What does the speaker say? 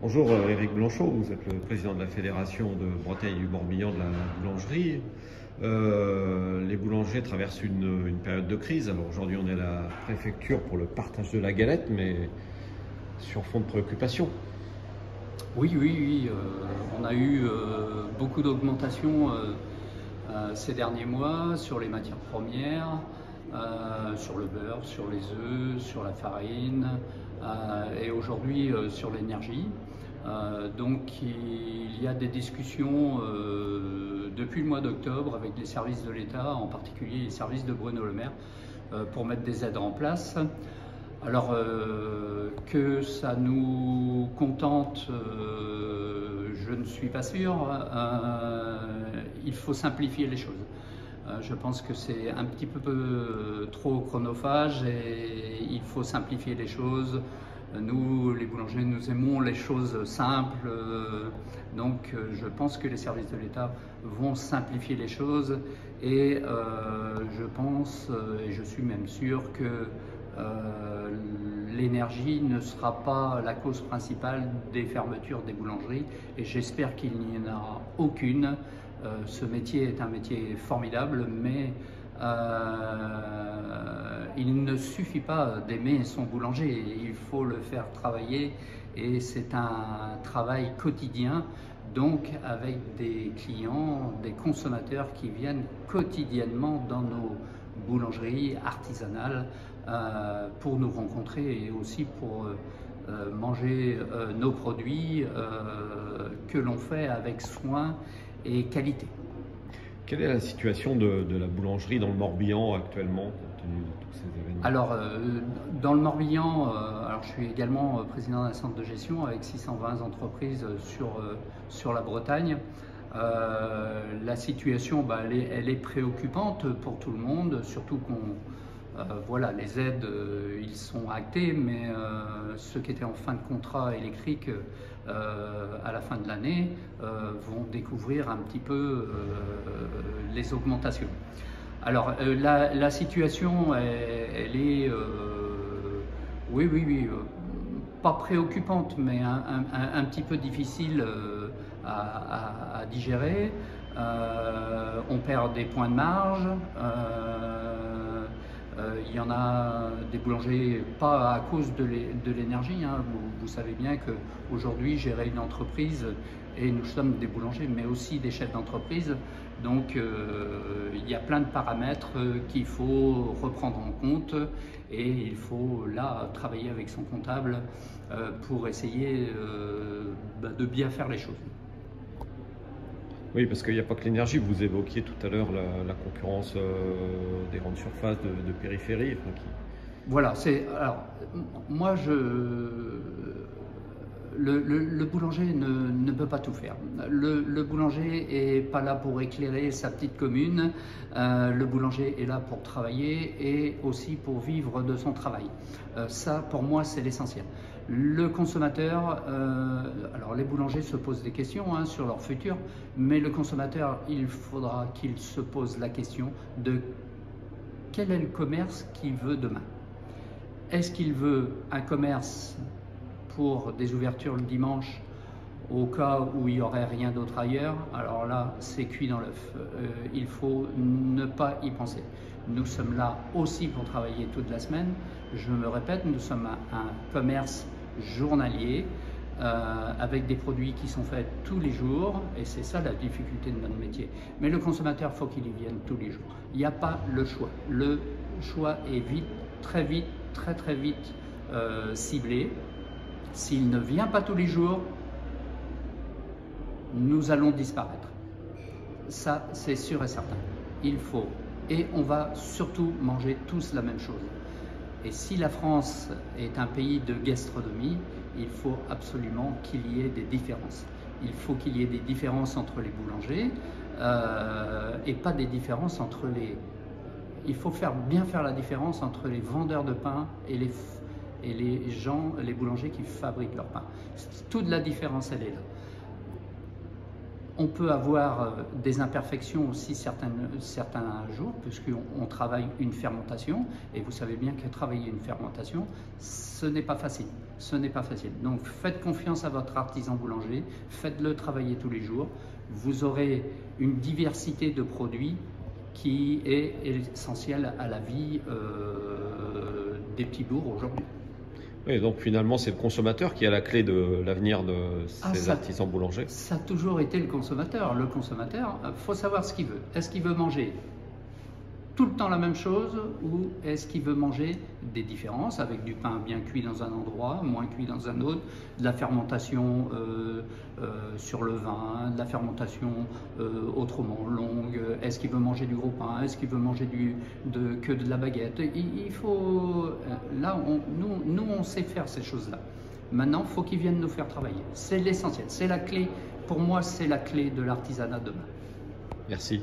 Bonjour Éric Blanchot, vous êtes le président de la Fédération de Bretagne et du Morbihan de la boulangerie. Les boulangers traversent une période de crise. Alors aujourd'hui on est à la préfecture pour le partage de la galette, mais sur fond de préoccupation. Oui, on a eu beaucoup d'augmentation ces derniers mois sur les matières premières, sur le beurre, sur les œufs, sur la farine et aujourd'hui sur l'énergie. Donc il y a des discussions depuis le mois d'octobre avec les services de l'État, en particulier les services de Bruno Le Maire, pour mettre des aides en place. Alors que ça nous contente, je ne suis pas sûr. Il faut simplifier les choses. Je pense que c'est un petit peu trop chronophage et il faut simplifier les choses. Nous, les boulangers, nous aimons les choses simples, donc je pense que les services de l'État vont simplifier les choses et je pense, et je suis même sûr que l'énergie ne sera pas la cause principale des fermetures des boulangeries et j'espère qu'il n'y en aura aucune. Ce métier est un métier formidable, mais il ne suffit pas d'aimer son boulanger, il faut le faire travailler et c'est un travail quotidien, donc avec des clients, des consommateurs qui viennent quotidiennement dans nos boulangeries artisanales pour nous rencontrer et aussi pour manger nos produits que l'on fait avec soin et qualité. Quelle est la situation de la boulangerie dans le Morbihan actuellement, compte tenu de tous ces événements? Alors, dans le Morbihan, alors je suis également président d'un centre de gestion avec 620 entreprises sur la Bretagne. La situation, elle est préoccupante pour tout le monde, surtout voilà, les aides, ils sont actés, mais ceux qui étaient en fin de contrat électrique à la fin de l'année vont découvrir un petit peu les augmentations. Alors, la situation, elle est, oui, pas préoccupante, mais un petit peu difficile à digérer. On perd des points de marge. Il y en a des boulangers, pas à cause de l'énergie. Hein. Vous savez bien qu'aujourd'hui, gérer une entreprise, et nous sommes des boulangers, mais aussi des chefs d'entreprise. Donc, il y a plein de paramètres qu'il faut reprendre en compte et il faut là travailler avec son comptable pour essayer de bien faire les choses. Oui, parce qu'il n'y a pas que l'énergie. Vous évoquiez tout à l'heure la concurrence des grandes surfaces de périphérie. Enfin, Voilà, alors, moi, le boulanger ne peut pas tout faire. Le boulanger n'est pas là pour éclairer sa petite commune. Le boulanger est là pour travailler et aussi pour vivre de son travail. Ça, pour moi, c'est l'essentiel. Le consommateur, alors les boulangers se posent des questions sur leur futur, mais le consommateur, il faudra qu'il se pose la question de quel est le commerce qu'il veut demain. Est-ce qu'il veut un commerce pour des ouvertures le dimanche au cas où il n'y aurait rien d'autre ailleurs? Alors là, c'est cuit dans l'œuf. Il faut ne pas y penser. Nous sommes là aussi pour travailler toute la semaine. Je me répète, nous sommes un commerce journalier avec des produits qui sont faits tous les jours et c'est ça la difficulté de notre métier. Mais le consommateur, il faut qu'il y vienne tous les jours. Il n'y a pas le choix. Le choix est très vite ciblé. S'il ne vient pas tous les jours, nous allons disparaître. Ça, c'est sûr et certain. Il faut. Et on va surtout manger tous la même chose. Et si la France est un pays de gastronomie, il faut absolument qu'il y ait des différences. Il faut qu'il y ait des différences entre les boulangers et pas des différences entre les... Il faut bien faire la différence entre les vendeurs de pain et les boulangers qui fabriquent leur pain. Toute la différence, elle est là. On peut avoir des imperfections aussi certains jours, puisqu'on travaille une fermentation, et vous savez bien que travailler une fermentation, ce n'est pas facile. Ce n'est pas facile. Donc faites confiance à votre artisan boulanger, faites-le travailler tous les jours. Vous aurez une diversité de produits qui est essentielle à la vie des petits bourgs aujourd'hui. Oui, donc finalement, c'est le consommateur qui a la clé de l'avenir de ces artisans boulangers. Ça a toujours été le consommateur. Le consommateur, il faut savoir ce qu'il veut. Est-ce qu'il veut manger tout le temps la même chose ou est-ce qu'il veut manger des différences avec du pain bien cuit dans un endroit, moins cuit dans un autre, de la fermentation sur le vin, de la fermentation autrement longue, est-ce qu'il veut manger du gros pain, est-ce qu'il veut manger que de la baguette. Il faut, là, nous on sait faire ces choses-là. Maintenant, il faut qu'ils viennent nous faire travailler. C'est l'essentiel, c'est la clé, pour moi c'est la clé de l'artisanat demain. Merci.